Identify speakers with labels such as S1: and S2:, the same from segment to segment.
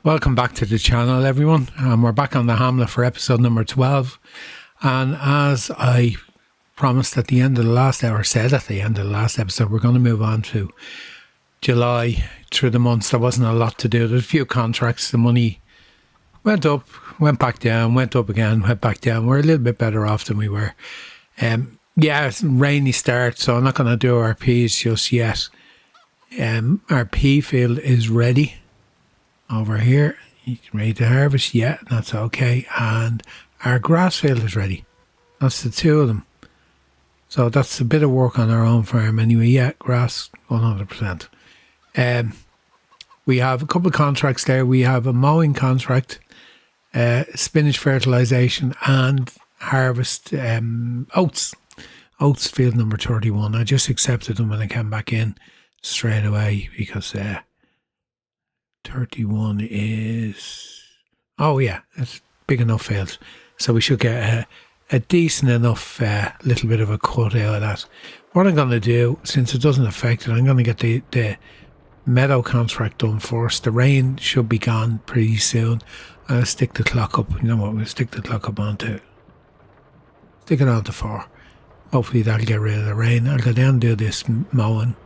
S1: Welcome back to the channel, everyone. We're back on the Hamlet for episode number 12. And as I promised at the end of the last hour, said at the end of the last episode, we're going to move on to July through the months. There wasn't a lot to do. There's a few contracts. The money went up, went back down, went up again, went back down. We're a little bit better off than we were. It's a rainy start, so I'm not going to do our peas just yet. Our pea field is ready. Over here, ready to harvest, yeah, that's okay. And our grass field is ready. That's the two of them. So that's a bit of work on our own farm anyway. Yeah, grass, 100%. We have a couple of contracts there. We have a mowing contract, spinach fertilisation and harvest oats. Oats field number 31. I just accepted them when I came back in straight away because 31 is, it's big enough field. So we should get a decent enough little bit of a cut out of that. What I'm going to do, since it doesn't affect it, I'm going to get the meadow contract done first. The rain should be gone pretty soon. I'll stick the clock up. You know what, we'll stick the clock up stick it on to 4. Hopefully that'll get rid of the rain. I'll go down and do this mowing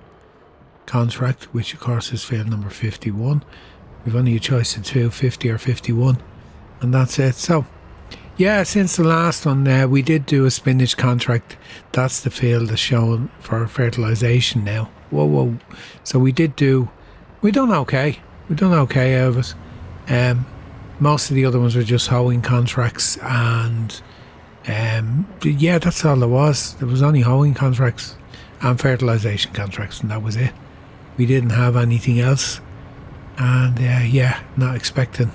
S1: contract, which of course is field number 51. We've only a choice of 2, 50 or 51, and that's it. So yeah, since the last one we did do a spinach contract. That's the field that's shown for fertilisation now. Whoa. So we done okay out of it. Most of the other ones were just hoeing contracts, and that's all there was. There was only hoeing contracts and fertilisation contracts, and that was it. We didn't have anything else, and not expecting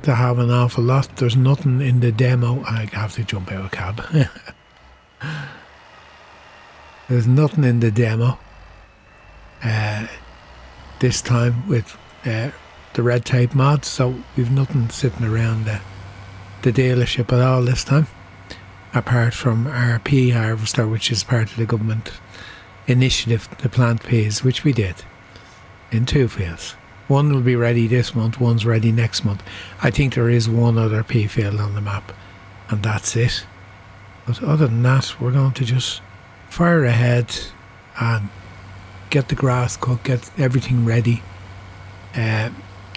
S1: to have an awful lot. There's nothing in the demo. I have to jump out of cab. There's nothing in the demo this time with the red tape mod, so we've nothing sitting around the dealership at all this time, apart from our pea harvester, which is part of the government initiative to plant peas, which we did in 2 fields. One will be ready this month, one's ready next month. I think there is one other pea field on the map, and that's it. But other than that, we're going to just fire ahead and get the grass cut, get everything ready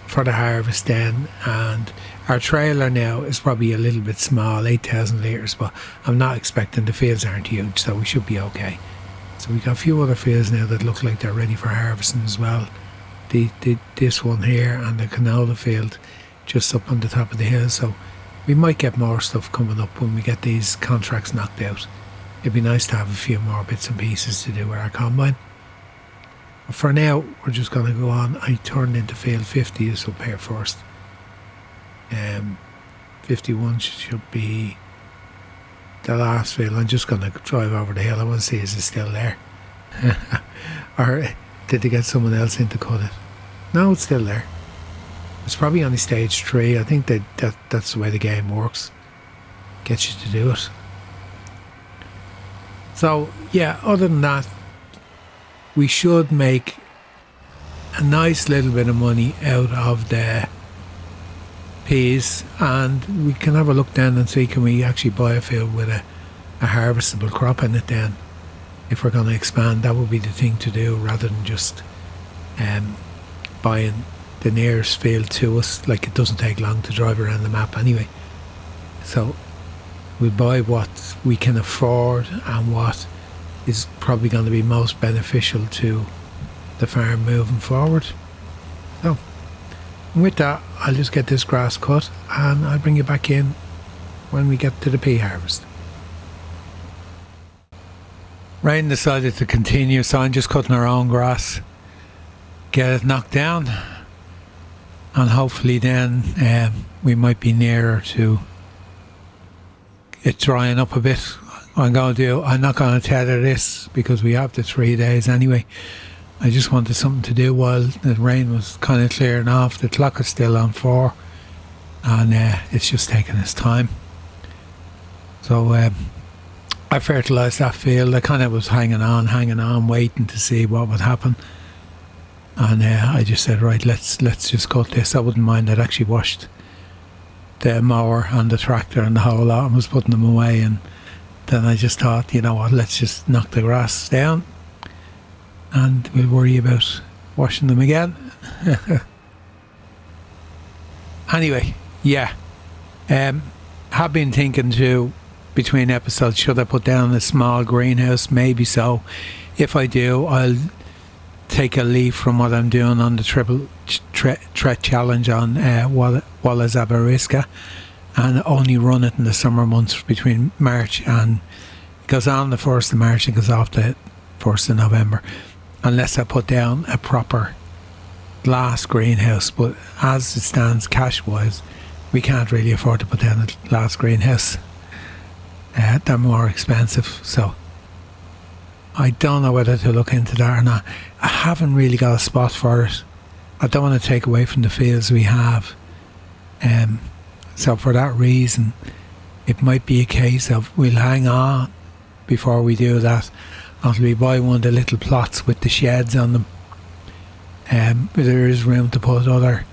S1: for the harvest then. And our trailer now is probably a little bit small, 8,000 litres, but I'm not expecting, the fields aren't huge, so we should be okay. So we got a few other fields now that look like they're ready for harvesting as well. This one here and the canola field just up on the top of the hill. So we might get more stuff coming up when we get these contracts knocked out. It'd be nice to have a few more bits and pieces to do with our combine. But for now, we're just going to go on. I turned into field 50 is up here first. 51 should be the last field. I'm just going to drive over the hill. I want to see, is it still there? Or did they get someone else in to cut it? No, it's still there. It's probably only stage 3. I think that's the way the game works. Gets you to do it. So yeah, other than that, we should make a nice little bit of money out of the peas, and we can have a look then and see, can we actually buy a field with a harvestable crop in it then. If we're going to expand, that would be the thing to do, rather than just buying the nearest field to us. Like, it doesn't take long to drive around the map anyway. So we buy what we can afford and what is probably going to be most beneficial to the farm moving forward. So with that, I'll just get this grass cut and I'll bring you back in when we get to the pea harvest. Rain decided to continue, so I'm just cutting our own grass, get it knocked down, and hopefully then we might be nearer to it drying up a bit. What I'm going to do, I'm not going to tether this because we have the 3 days anyway. I just wanted something to do while the rain was kind of clearing off. The clock is still on 4 and it's just taking its time. So I fertilised that field. I kind of was hanging on, waiting to see what would happen. And I just said, right, let's just cut this. I wouldn't mind. I'd actually washed the mower and the tractor and the whole lot and was putting them away. And then I just thought, you know what, let's just knock the grass down and we'll worry about washing them again. Anyway, yeah. Have been thinking too, between episodes, should I put down a small greenhouse? Maybe so. If I do, I'll take a leaf from what I'm doing on the triple threat challenge on Wallace Aberystwyth, and only run it in the summer months between March and it goes on the 1st of March and goes off the 1st of November, unless I put down a proper glass greenhouse. But as it stands cash wise, we can't really afford to put down a glass greenhouse. They're more expensive, so I don't know whether to look into that or not. I haven't really got a spot for it. I don't want to take away from the fields we have. So for that reason, it might be a case of we'll hang on before we do that until we buy one of the little plots with the sheds on them. There is room to put other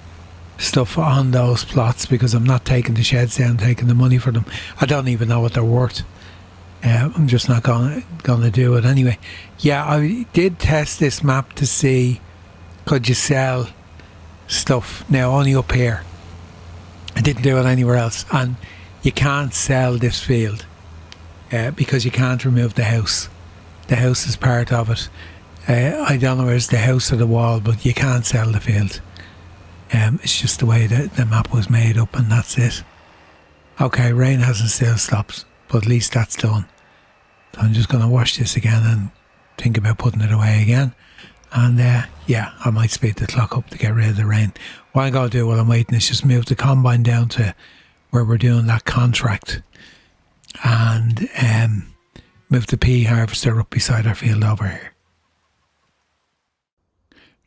S1: stuff on those plots, because I'm not taking the sheds down, taking the money for them. I don't even know what they're worth. I'm just not gonna do it anyway. Yeah, I did test this map to see could you sell stuff. Now only up here. I didn't do it anywhere else, and you can't sell this field because you can't remove the house. The house is part of it. I don't know where's the house or the wall, but you can't sell the field. It's just the way that the map was made up, and that's it. Okay, rain hasn't still stopped, but at least that's done. So I'm just going to wash this again and think about putting it away again. And yeah, I might speed the clock up to get rid of the rain. What I'm going to do while I'm waiting is just move the combine down to where we're doing that contract, and move the pea harvester up beside our field over here.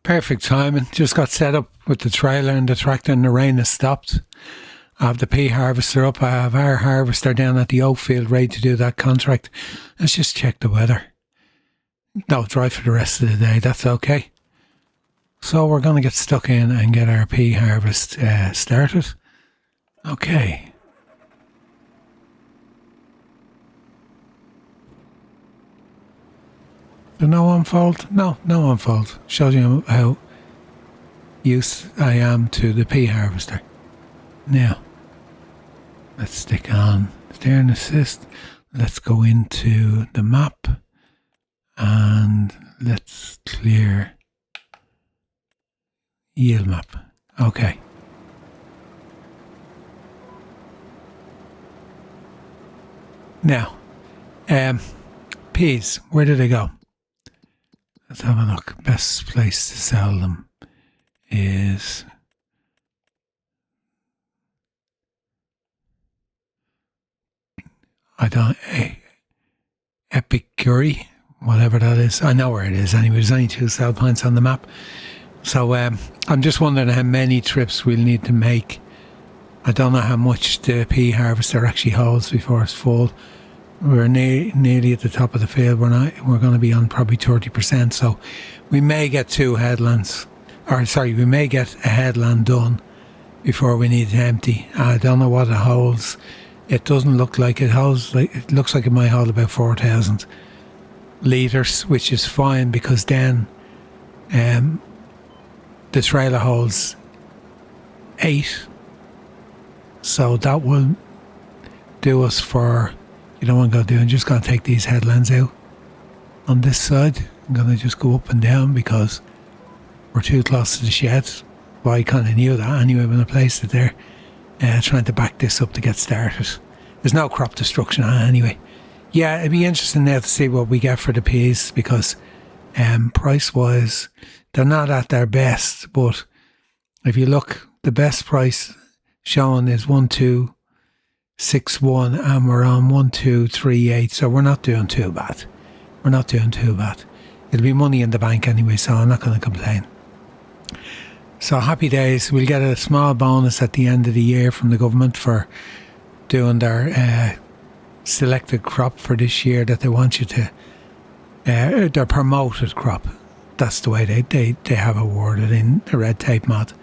S1: Perfect timing. Just got set up with the trailer and the tractor, and the rain has stopped. I have the pea harvester up. I have our harvester down at the oak field ready to do that contract. Let's just check the weather. No, dry for the rest of the day. That's okay. So we're going to get stuck in and get our pea harvest started. Okay. No unfold? No unfold. Shows you how used I am to the pea harvester. Now, let's stick on steering assist. Let's go into the map and let's clear yield map. Okay. Now, peas, where did they go? Let's have a look. Best place to sell them is Epicuri, whatever that is. I know where it is anyway. There's only 2 sell points on the map. So I'm just wondering how many trips we'll need to make. I don't know how much the pea harvester actually holds before it's full. We're nearly at the top of the field. We're going to be on probably 30%. So we may get 2 headlands. We may get a headland done before we need to empty. I don't know what it holds. It doesn't look like it holds. It looks like it might hold about 4,000 litres, which is fine, because then the trailer holds 8. So that will do us for. You know what I'm going to do? I'm just going to take these headlands out on this side. I'm going to just go up and down because we're too close to the sheds. Well, I kind of knew that anyway when I placed it there. Trying to back this up to get started. There's no crop destruction on it anyway. Yeah, it'd be interesting now to see what we get for the peas, because price wise they're not at their best, but if you look, the best price shown is 1261 and we're on 1238, so we're not doing too bad. It'll be money in the bank anyway, so I'm not going to complain. So happy days. We'll get a small bonus at the end of the year from the government for doing their selected crop for this year that they want you to, their promoted crop. that's the way they have awarded in the red tape mod.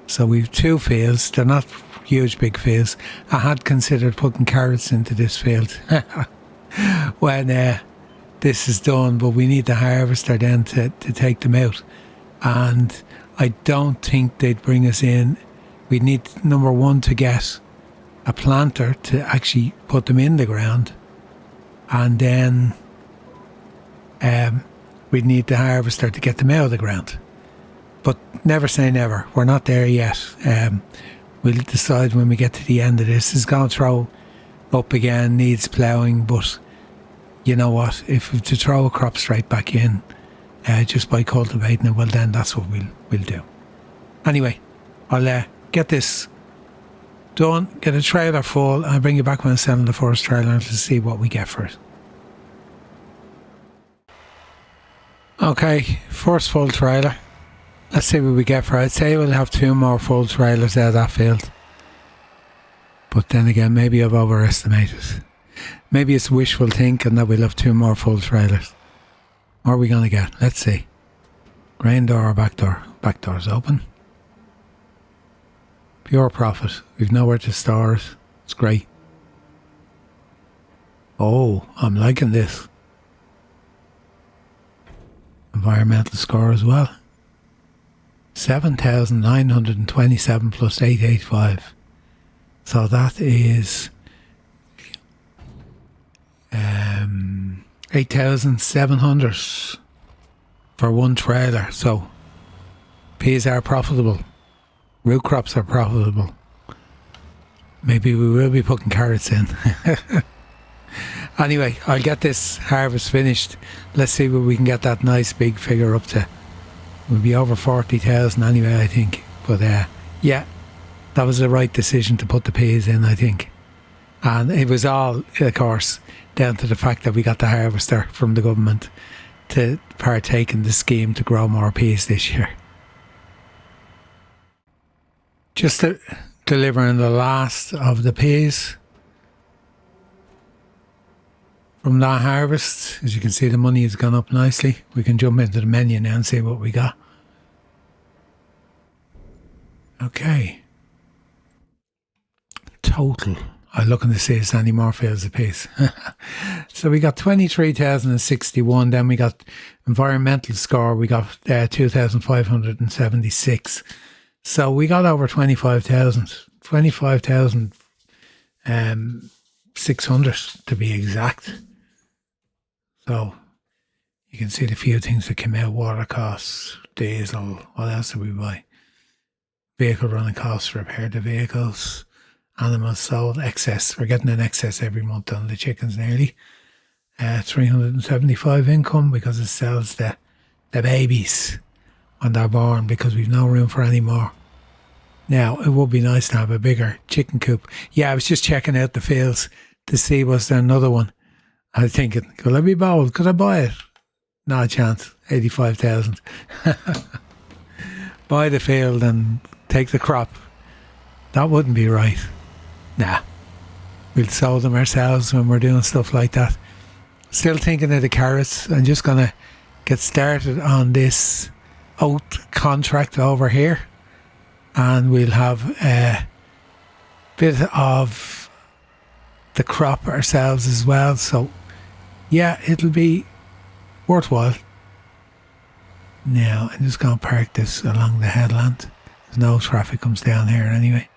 S1: So we've 2 fields. They're not huge big fields. I had considered putting carrots into this field when this is done, but we need the harvester then to take them out. And I don't think they'd bring us in. We'd need, number one, to get a planter to actually put them in the ground. And then we'd need the harvester to get them out of the ground. But never say never. We're not there yet. We'll decide when we get to the end of this. It's going to throw up again, needs ploughing, but you know what? If to throw a crop straight back in just by cultivating it, well then that's what we'll do. Anyway, I'll get this done, get a trailer full, and I'll bring you back when I'm selling the first trailer to see what we get for it. Okay, first full trailer. Let's see what we get for it. I'd say we'll have 2 more full trailers out of that field. But then again, maybe I've overestimated. Maybe it's wishful thinking that we'll have 2 more full trailers. What are we going to get? Let's see. Grain door or back door? Back door's open. Pure profit. We've nowhere to store it. It's great. Oh, I'm liking this. Environmental score as well. 7,927 plus 885. So that is 8,700 for one trailer. So peas are profitable. Root crops are profitable. Maybe we will be putting carrots in. Anyway, I'll get this harvest finished. Let's see what we can get that nice big figure up to. We'll be over 40,000 anyway, I think. But yeah, that was the right decision to put the peas in, I think. And it was all, of course, down to the fact that we got the harvester from the government to partake in the scheme to grow more peas this year. Just delivering the last of the peas from that harvest. As you can see, the money has gone up nicely. We can jump into the menu now and see what we got. Okay. Total. I'm looking to see if there's any more fields of peas. So we got 23,061. Then we got environmental score. We got 2,576. So we got over 25,000. 25,600 to be exact. So you can see the few things that came out. Water costs, diesel. What else did we buy? Vehicle running costs, repair the vehicles. Animals sold, excess. We're getting an excess every month on the chickens nearly. 375 income because it sells the babies when they're born because we've no room for any more. Now, it would be nice to have a bigger chicken coop. Yeah, I was just checking out the fields to see was there another one. I was thinking, could I be bold? Could I buy it? Not a chance. 85,000. Buy the field and take the crop. That wouldn't be right. Nah. We'll sow them ourselves when we're doing stuff like that. Still thinking of the carrots. I'm just going to get started on this oat contract over here. And we'll have a bit of the crop ourselves as well. So, yeah, it'll be worthwhile. Now, I'm just going to park this along the headland. There's no traffic comes down here anyway.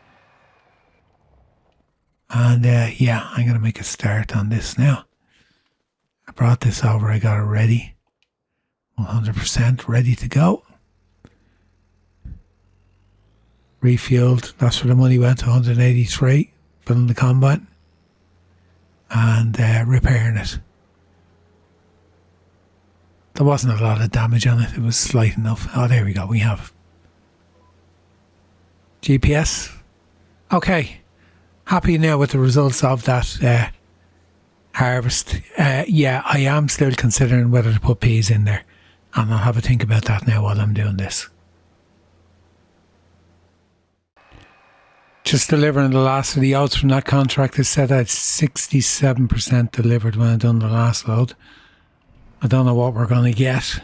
S1: And yeah, I'm going to make a start on this now. I brought this over. I got it ready. 100% ready to go. Refueled. That's where the money went. 183. Filling the combine. And repairing it. There wasn't a lot of damage on it. It was slight enough. Oh, there we go. We have GPS. Okay. Happy now with the results of that harvest. Yeah, I am still considering whether to put peas in there. And I'll have a think about that now while I'm doing this. Just delivering the last of the oats from that contract. It said I had 67% delivered when I done the last load. I don't know what we're going to get.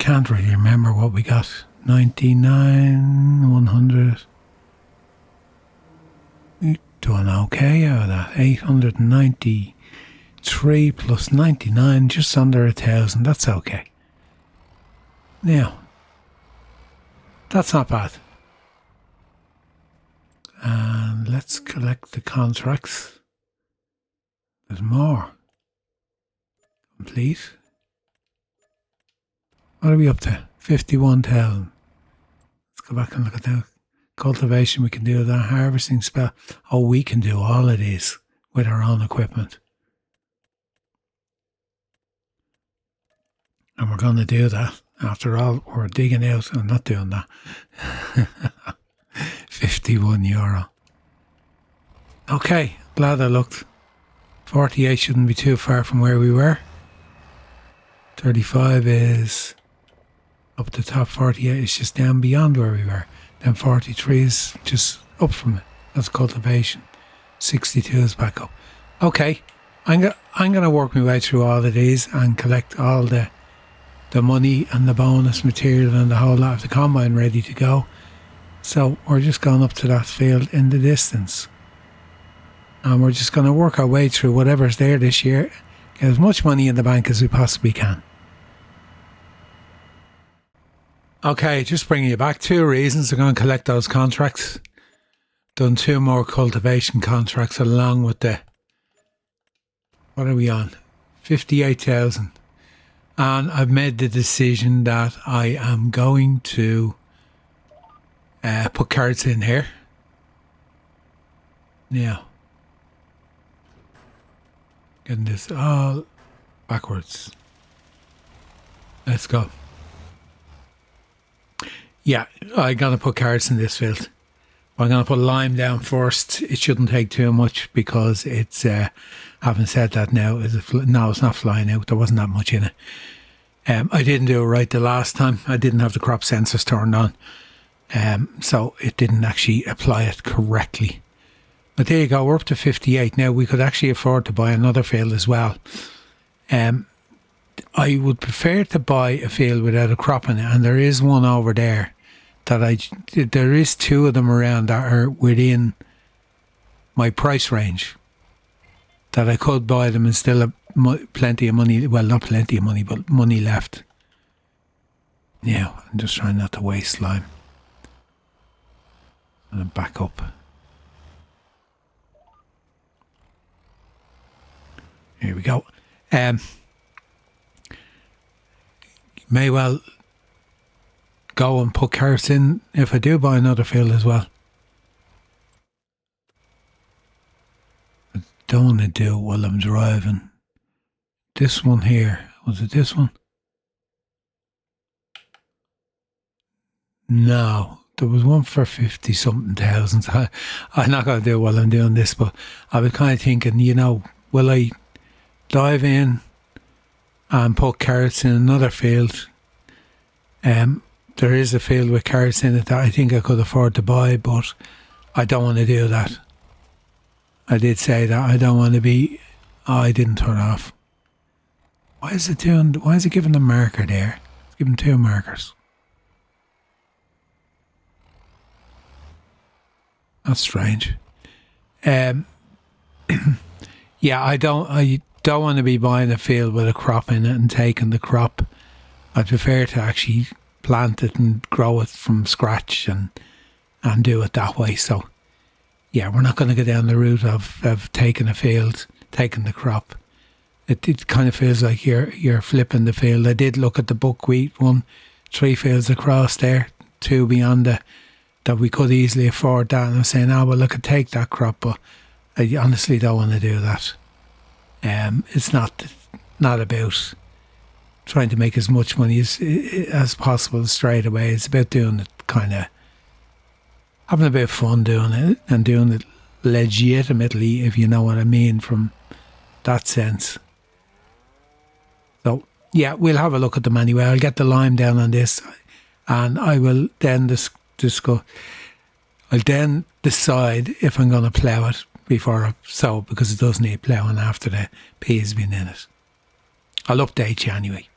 S1: can't really remember what we got. 99, 100. We done okay out of that. 893 plus 99, just under 1,000. That's okay. Now, that's not bad. And let's collect the contracts. There's more. Complete. What are we up to? 51,000. Let's go back and look at that. Cultivation, we can do that. Harvesting spell. Oh, we can do all of these with our own equipment. And we're going to do that. After all, we're digging out. I'm not doing that. €51. Okay, glad I looked. 48 shouldn't be too far from where we were. 35 is up the top. 48 is just down beyond where we were. Then 43 is just up from it. That's cultivation. 62 is back up. Okay, I'm going to work my way through all of these and collect all the money and the bonus material and the whole lot of the combine ready to go. So we're just going up to that field in the distance. And we're just going to work our way through whatever's there this year. Get as much money in the bank as we possibly can. Okay, just bringing you back. 2 reasons. I'm going to collect those contracts. Done 2 more cultivation contracts along with the... What are we on? 58,000. And I've made the decision that I am going to put carrots in here. Now, getting this all backwards. Let's go. Yeah, I'm going to put carrots in this field. I'm going to put lime down first. It shouldn't take too much because it's, having said that now, no, it's not flying out. There wasn't that much in it. I didn't do it right the last time. I didn't have the crop sensors turned on. So it didn't actually apply it correctly. But there you go, we're up to 58. Now we could actually afford to buy another field as well. I would prefer to buy a field without a crop in it, and there is one over there there is 2 of them around that are within my price range that I could buy them and still have plenty of money. Well, not plenty of money, but money left. Now, I'm just trying not to waste lime. And then back up. Here we go. May well go and put carrots in if I do buy another field as well. I don't want to do it while I'm driving. This one here, was it this one? No, there was one for 50 something thousand. I'm not going to do it while I'm doing this, but I was kind of thinking, will I dive in and put carrots in another field? There is a field with carrots in it that I think I could afford to buy, but I don't want to do that. I did say that I don't want to be... Oh, I didn't turn off. Why is it giving a marker there? It's giving 2 markers. That's strange. Yeah, I don't want to be buying a field with a crop in it and taking the crop. I prefer to actually plant it and grow it from scratch and do it that way. So, yeah, we're not going to go down the route of taking a field, taking the crop. It kind of feels like you're flipping the field. I did look at the buckwheat one, 3 fields across there, 2 beyond that we could easily afford that. And I'm saying, well, I could take that crop, but I honestly don't want to do that. It's not about trying to make as much money as possible straight away. It's about doing it kind of, having a bit of fun doing it and doing it legitimately, if you know what I mean, from that sense. So, yeah, we'll have a look at them anyway. I'll get the lime down on this and I will then discuss. I'll then decide if I'm going to plough it before I sow, because it does need ploughing after the pea's been in it. I'll update you anyway.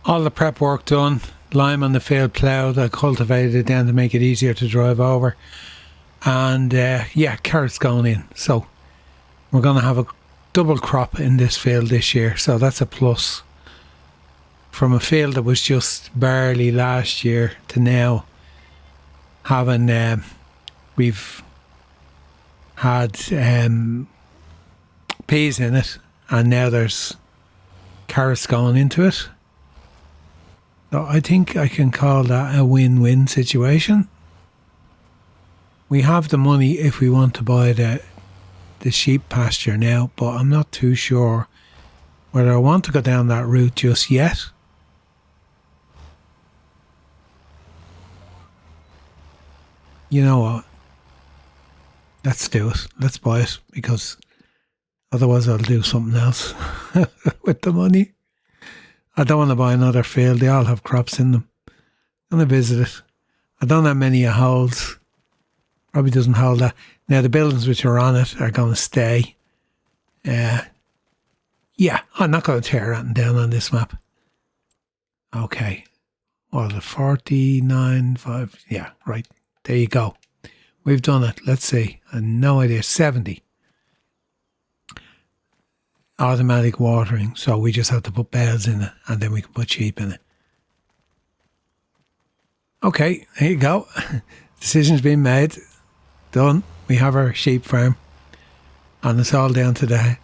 S1: All the prep work done, lime on the field ploughed. I cultivated it then to make it easier to drive over. And yeah, carrots going in. So we're going to have a double crop in this field this year. So that's a plus. From a field that was just barely last year to now having, we've had peas in it, and now there's carrots going into it. So I think I can call that a win-win situation. We have the money if we want to buy the sheep pasture now, but I'm not too sure whether I want to go down that route just yet. You know what? Let's do it. Let's buy it, because otherwise I'll do something else with the money. I don't want to buy another field. They all have crops in them. I'm going to visit it. I don't have many it holds. Probably doesn't hold that. Now the buildings which are on it are going to stay. Yeah, I'm not going to tear anything down on this map. Okay. What, 49.5? Yeah, right. There you go. We've done it. Let's see. I have no idea. 70. Automatic watering. So we just have to put bales in it, and then we can put sheep in it. Okay, there you go. Decision's been made. Done. We have our sheep farm. And it's all down to the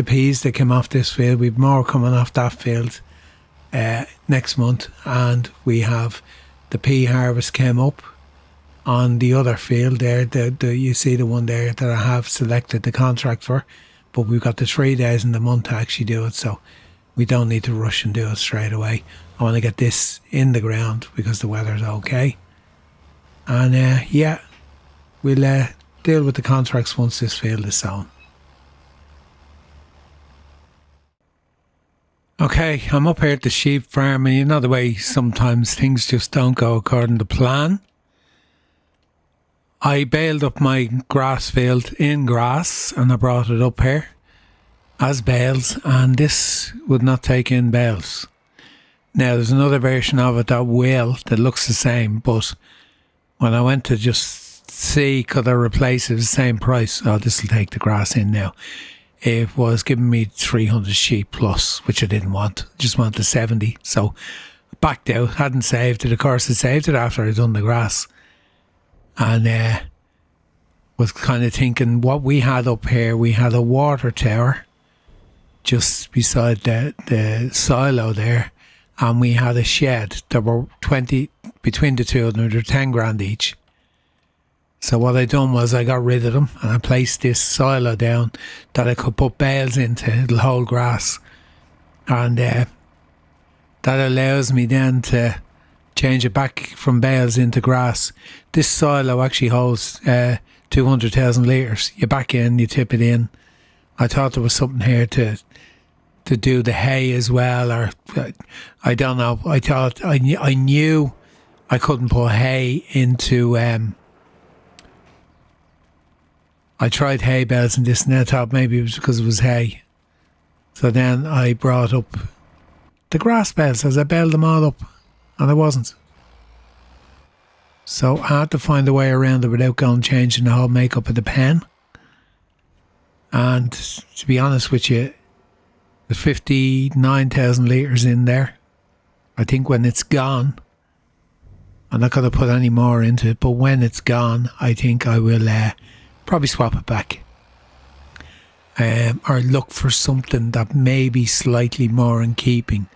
S1: peas that came off this field. We've more coming off that field next month. And we have the pea harvest came up on the other field there. You see the one there that I have selected the contract for. But we've got the 3 days in the month to actually do it. So we don't need to rush and do it straight away. I want to get this in the ground because the weather's okay. And yeah, we'll deal with the contracts once this field is sown. Okay, I'm up here at the sheep farm, and you know the way sometimes things just don't go according to plan. I baled up my grass field in grass, and I brought it up here as bales, and this would not take in bales. Now there's another version of it that looks the same, but when I went to just see could I replace it at the same price, this will take the grass in now. It was giving me 300 sheep plus, which I didn't want. I just wanted 70. So I backed out, hadn't saved it. Of course, I saved it after I'd done the grass. And was kind of thinking what we had up here, we had a water tower just beside the silo there. And we had a shed. There were 20, between the two of them, they were 10 grand each. So what I done was I got rid of them and I placed this silo down that I could put bales into. It'll hold grass. And that allows me then to change it back from bales into grass. This silo actually holds 200,000 litres. You back in, you tip it in. I thought there was something here to do the hay as well, or I don't know. I thought I knew I couldn't put hay into. I tried hay bales and this, and I thought maybe it was because it was hay. So then I brought up the grass bales as I baled them all up, and it wasn't. So I had to find a way around it without going changing the whole makeup of the pen. And to be honest with you, there's 59,000 litres in there. I think when it's gone, I'm not going to put any more into it, but when it's gone, I think I will probably swap it back. Or look for something that may be slightly more in keeping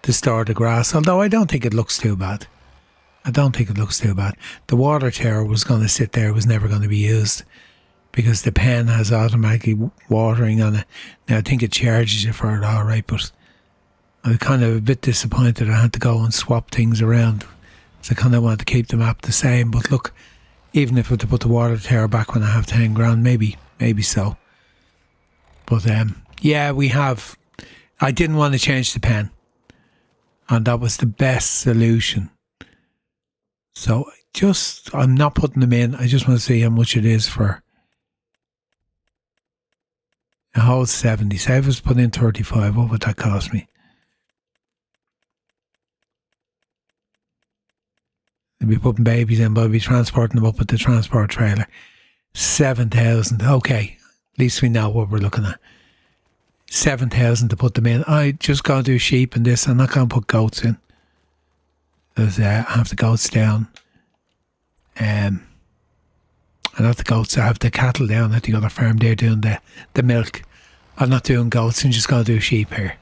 S1: to store the grass, although I don't think it looks too bad. The water tower was going to sit there, it was never going to be used, because the pen has automatically watering on it. Now I think it charges you for it alright, but I'm kind of a bit disappointed I had to go and swap things around. So I kind of want to keep the map the same, but look, even if I had to put the water tower back when I have 10 grand, maybe so. But yeah, we have. I didn't want to change the pen, and that was the best solution. So I'm not putting them in. I just want to see how much it is for a whole 70. Say if I was putting in 35, what would that cost me? They'll be putting babies in, but I'll be transporting them up with the transport trailer. 7,000. Okay, at least we know what we're looking at. 7,000 to put them in. I just got to do sheep and this. I'm not going to put goats in. Because I have the goats down. I have the goats. I have the cattle down at the other farm. They're doing the milk. I'm not doing goats. I'm just going to do sheep here.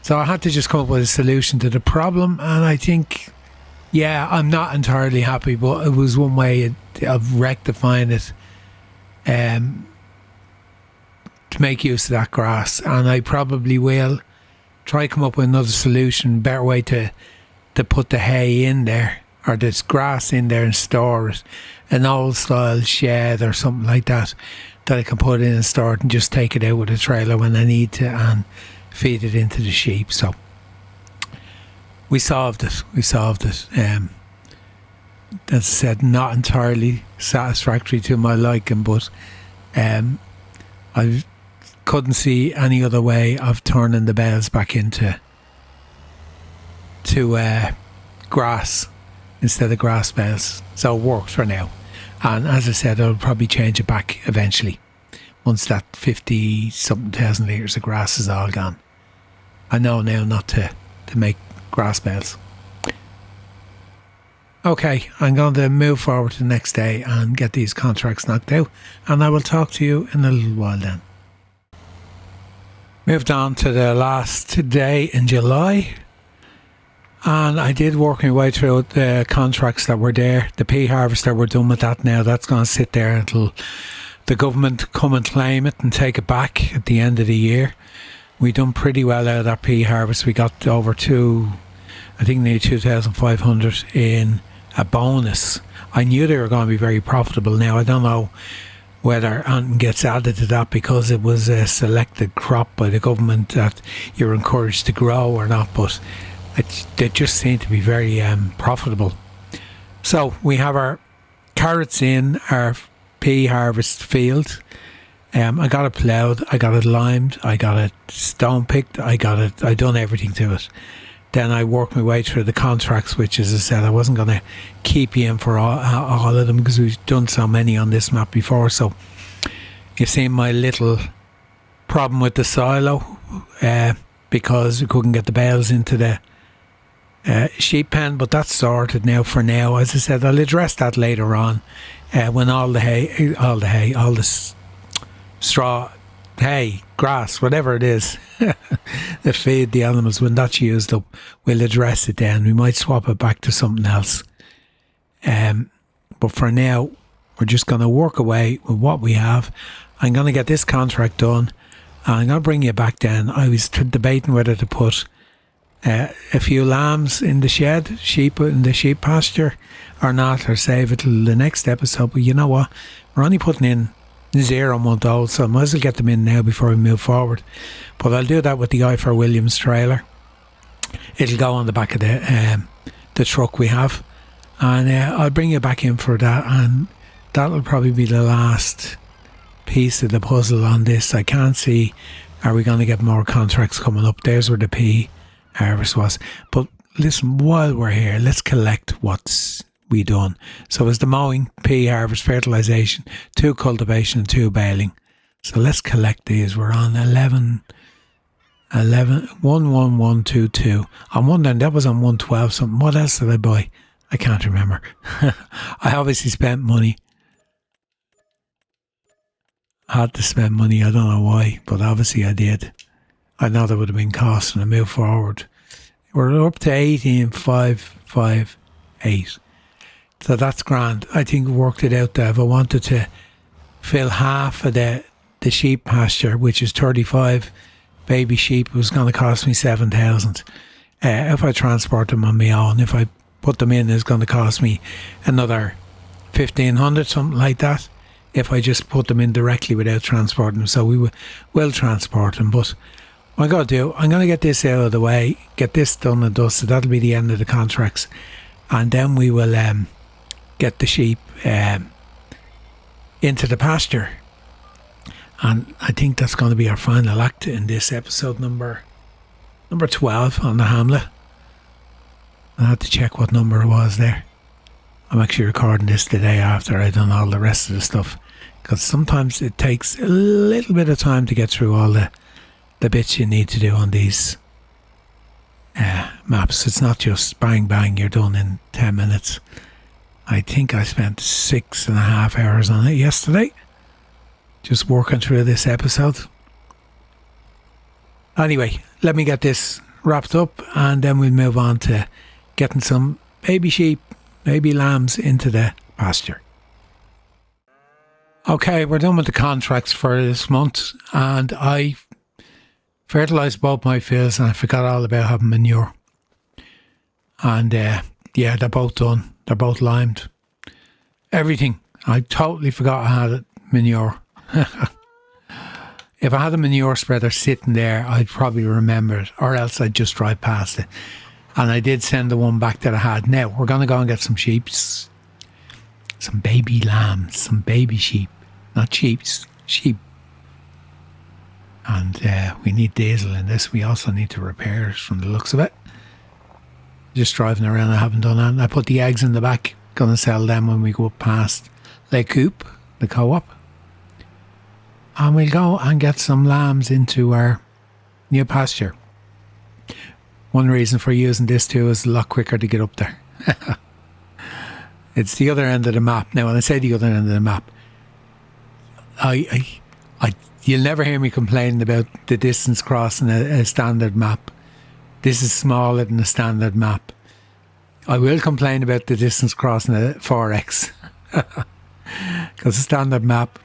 S1: So I had to just come up with a solution to the problem. And I think, yeah, I'm not entirely happy, but it was one way of rectifying it. To make use of that grass, and I probably will try come up with another solution, better way to put the hay in there, or this grass in there and store it, an old style shed or something like that I can put in and store it and just take it out with a trailer when I need to and feed it into the sheep. So we solved it. As I said, not entirely satisfactory to my liking, but I couldn't see any other way of turning the bales back into grass instead of grass bales. So it worked for now. And as I said, I'll probably change it back eventually once that 50-something thousand litres of grass is all gone. I know now not to make grass bales. Okay, I'm going to move forward to the next day and get these contracts knocked out, and I will talk to you in a little while then. Moved on to the last day in July, and I did work my way through the contracts that were there. The Pea Harvester, we're done with that now. That's going to sit there until the government come and claim it and take it back at the end of the year. We done pretty well out of that Pea Harvest. We got over nearly 2,500 in a bonus. I knew they were going to be very profitable. Now, I don't know whether anything gets added to that because it was a selected crop by the government that you're encouraged to grow or not, but they just seem to be very profitable. So we have our carrots in our pea harvest field. I got it ploughed, I got it limed, I got it stone picked, I done everything to it. Then I worked my way through the contracts, which, as I said, I wasn't going to keep you in for all of them because we've done so many on this map before. So you've seen my little problem with the silo because we couldn't get the bales into the sheep pen, but that's sorted now for now. As I said, I'll address that later on when all the straw, hay, grass, whatever it is that feed the animals, when that's used up, we'll address it then. We might swap it back to something else. But for now, we're just going to work away with what we have. I'm going to get this contract done, and I'm going to bring you back then. I was debating whether to put a few lambs in the shed, sheep in the sheep pasture, or not, or save it till the next episode. But you know what? We're only putting in 0-month-old, so I might as well get them in now before we move forward. But I'll do that with the I4 Williams trailer. It'll go on the back of the truck we have, and I'll bring you back in for that, and that'll probably be the last piece of the puzzle on this. I can't see, are we going to get more contracts coming up? There's where the pea harvest was. But listen, while we're here, let's collect what's we done. So it's the mowing, pea harvest, fertilisation, 2 cultivation and 2 baling. So let's collect these. We're on 11122. I'm wondering, that was on 112 something. What else did I buy? I can't remember. I obviously spent money. Had to spend money. I don't know why, but obviously I did. I know there would have been costs when I moved forward. We're up to 18,558. So that's grand. I think we worked it out there. If I wanted to fill half of the sheep pasture, which is 35 baby sheep, it was going to cost me 7,000. If I transport them on my own, if I put them in, it's going to cost me another 1,500, something like that. If I just put them in directly without transporting them. So we will transport them. But what I'm going to do, I'm going to get this out of the way, get this done and dusted. That'll be the end of the contracts. And then we will get the sheep into the pasture. And I think that's going to be our final act in this episode number 12 on the Hamlet. I had to check what number it was there. I'm actually recording this the day after I've done all the rest of the stuff, because sometimes it takes a little bit of time to get through all the bits you need to do on these maps. It's not just bang bang, you're done in 10 minutes. I think I spent 6.5 hours on it yesterday, just working through this episode. Anyway, let me get this wrapped up and then we'll move on to getting some baby sheep, baby lambs into the pasture. Okay, we're done with the contracts for this month, and I fertilised both my fields and I forgot all about having manure. And yeah, they're both done. They're both limed. Everything. I totally forgot I had manure. If I had a manure spreader sitting there, I'd probably remember it, or else I'd just drive past it. And I did send the one back that I had. Now, we're going to go and get some sheeps. Some baby lambs, some baby sheep. Not sheeps, sheep. And we need diesel in this. We also need to repair it from the looks of it. Just driving around, I haven't done that. I put the eggs in the back. Going to sell them when we go past Lake Coop, the co-op. And we'll go and get some lambs into our new pasture. One reason for using this too is a lot quicker to get up there. It's the other end of the map. Now, when I say the other end of the map, you'll never hear me complaining about the distance crossing a standard map. This is smaller than a standard map. I will complain about the distance crossing a 4X. Because a standard map,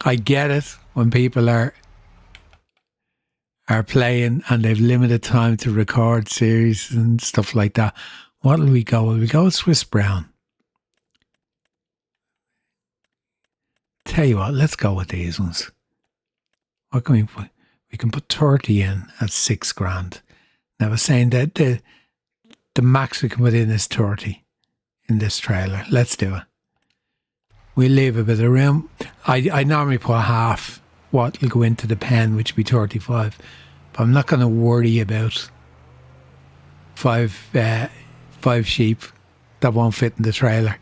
S1: I get it when people are playing and they've limited time to record series and stuff like that. What'll we go? Will we go with Swiss Brown? Tell you what, let's go with these ones. What can we put? We can put 30 in at $6,000. Now I was saying that the max we can put in is 30 in this trailer. Let's do it. We'll leave a bit of room. I normally put half what will go into the pen, which would be 35. But I'm not going to worry about five sheep that won't fit in the trailer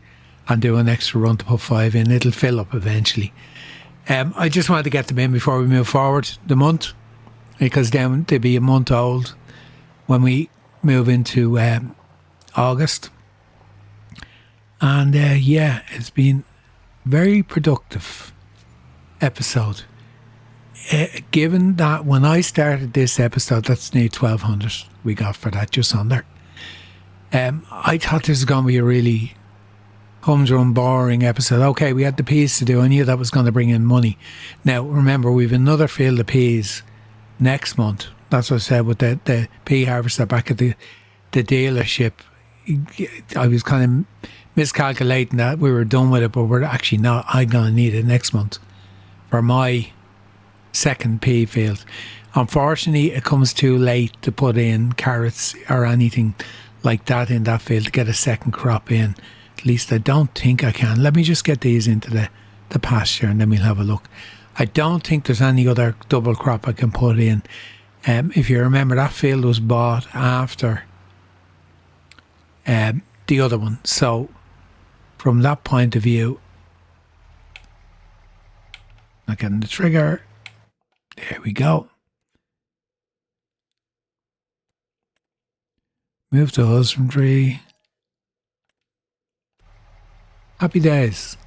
S1: and do an extra run to put 5 in. It'll fill up eventually. I just wanted to get them in before we move forward the month, because then they'll be a month old when we move into August. And yeah, it's been very productive episode. Given that when I started this episode, that's near 1,200 we got for that, just under. I thought this was going to be a really humdrum, boring episode. Okay, we had the peas to do. I knew that was going to bring in money. Now, remember, we've another field of peas next month. That's what I said with the pea harvester back at the dealership. I was kind of miscalculating that we were done with it, but we're actually not. I'm going to need it next month for my second pea field. Unfortunately, it comes too late to put in carrots or anything like that in that field to get a second crop in. At least I don't think I can. Let me just get these into the pasture and then we'll have a look. I don't think there's any other double crop I can put in. If you remember, that field was bought after the other one. So from that point of view, not getting the trigger. There we go. Move to husbandry. Happy days.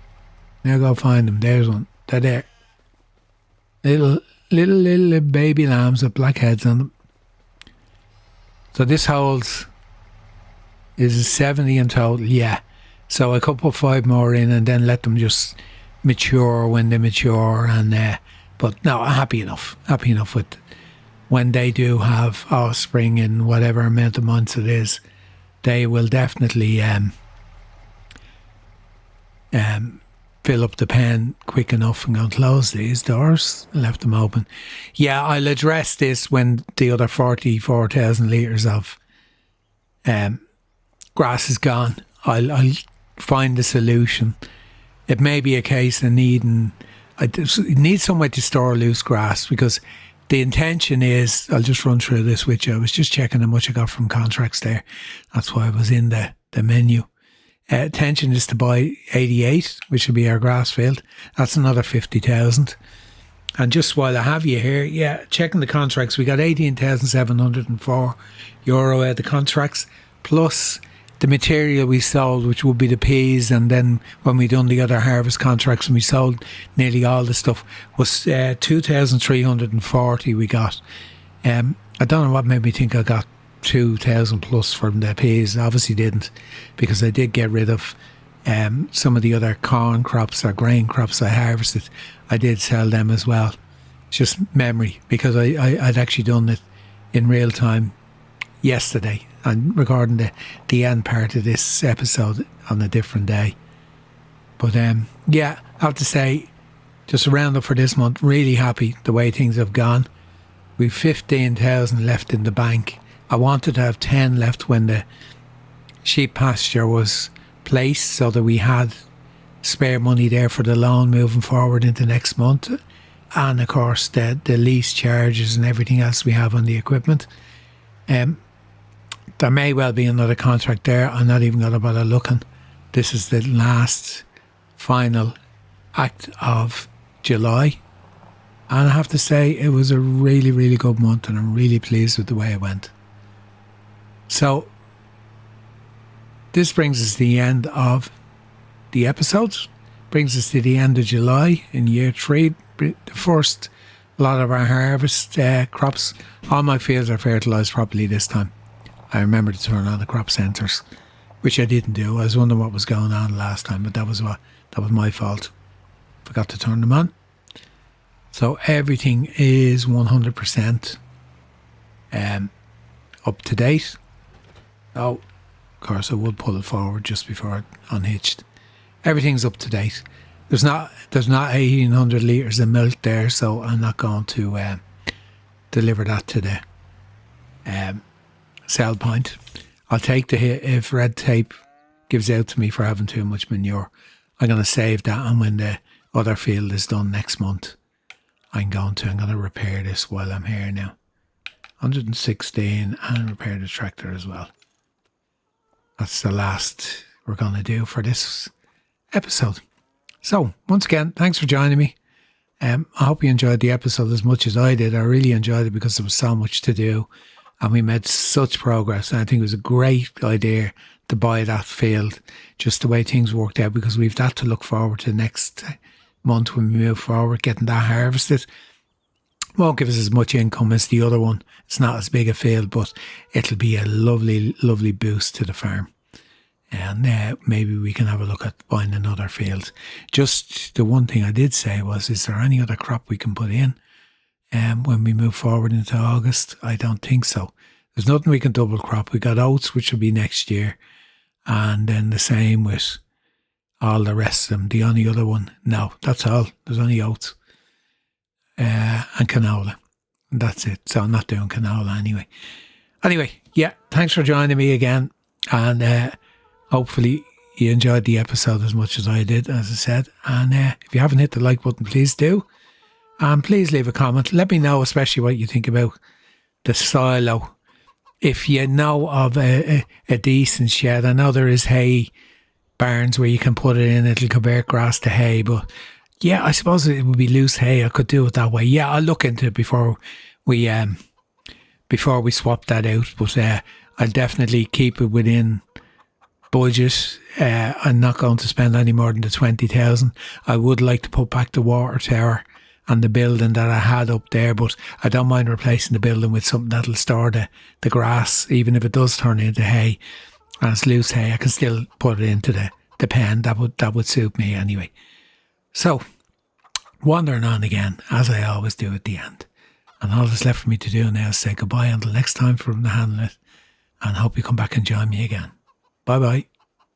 S1: Now go find them. There's one. They're there. Little baby lambs with black heads on them. So this holds is 70 in total. Yeah. So I could put 5 more in and then let them just mature when they mature. And but no, I'm happy enough. Happy enough with when they do have offspring in whatever amount of months it is. They will definitely fill up the pen quick enough. I'm going to close these doors. Left them open. Yeah, I'll address this when the other 44,000 litres of grass is gone. I'll find a solution. It may be a case of needing... I need somewhere to store loose grass, because the intention is, I'll just run through this with you. I was just checking how much I got from contracts there. That's why I was in the menu. Intention is to buy 88, which will be our grass field. That's another 50,000. And just while I have you here, checking the contracts, we got €18,704 out of the contracts, plus the material we sold, which would be the peas, and then when we done the other harvest contracts and we sold nearly all the stuff, was 2,340 we got. I don't know what made me think I got 2,000 plus from the peas. Obviously didn't, because I did get rid of some of the other corn crops or grain crops I harvested. I did sell them as well. It's just memory, because I'd actually done it in real time yesterday. I'm recording the end part of this episode on a different day. But I have to say, just a round up for this month, really happy the way things have gone. We've 15,000 left in the bank. I wanted to have 10 left when the sheep pasture was placed, so that we had spare money there for the loan moving forward into next month. And of course the lease charges and everything else we have on the equipment. There may well be another contract there. I'm not even going to bother looking. This is the last final act of July. And I have to say, it was a really, really good month, and I'm really pleased with the way it went. So, this brings us to the end of the episodes. Brings us to the end of July in year 3. The first lot of our harvest crops. All my fields are fertilised properly this time. I remember to turn on the crop sensors, which I didn't do. I was wondering what was going on last time, but that was my fault. Forgot to turn them on. So everything is 100% up to date. Oh, of course, I would pull it forward just before it unhitched. Everything's up to date. There's not 1,800 litres of milk there, so I'm not going to deliver that to the sell point. I'll take the hit if red tape gives out to me for having too much manure. I'm going to save that, and when the other field is done next month, I'm going to repair this while I'm here now. 116, and repair the tractor as well. That's the last we're going to do for this episode. So, once again, thanks for joining me. I hope you enjoyed the episode as much as I did. I really enjoyed it because there was so much to do, and we made such progress. And I think it was a great idea to buy that field, just the way things worked out, because we've that to look forward to next month when we move forward, getting that harvested. Won't give us as much income as the other one. It's not as big a field, but it'll be a lovely, lovely boost to the farm. And maybe we can have a look at buying another field. Just the one thing I did say was, is there any other crop we can put in when we move forward into August? I don't think so. There's nothing we can double crop. We got oats, which will be next year. And then the same with all the rest of them. The only other one, no, that's all. There's only oats and canola. And that's it. So I'm not doing canola anyway. Anyway, thanks for joining me again. And hopefully you enjoyed the episode as much as I did, as I said. And if you haven't hit the like button, please do. And please leave a comment. Let me know especially what you think about the silo. If you know of a decent shed, I know there is hay barns where you can put it in, it'll convert grass to hay. But I suppose it would be loose hay. I could do it that way. I'll look into it before we swap that out. But I'll definitely keep it within budget. I'm not going to spend any more than the 20,000. I would like to put back the water tower and the building that I had up there, but I don't mind replacing the building with something that'll store the grass, even if it does turn into hay and it's loose hay. I can still put it into the pen. That would suit me anyway. So, wandering on again, as I always do at the end. And all that's left for me to do now is say goodbye until next time from the Hamlet, and hope you come back and join me again. Bye bye.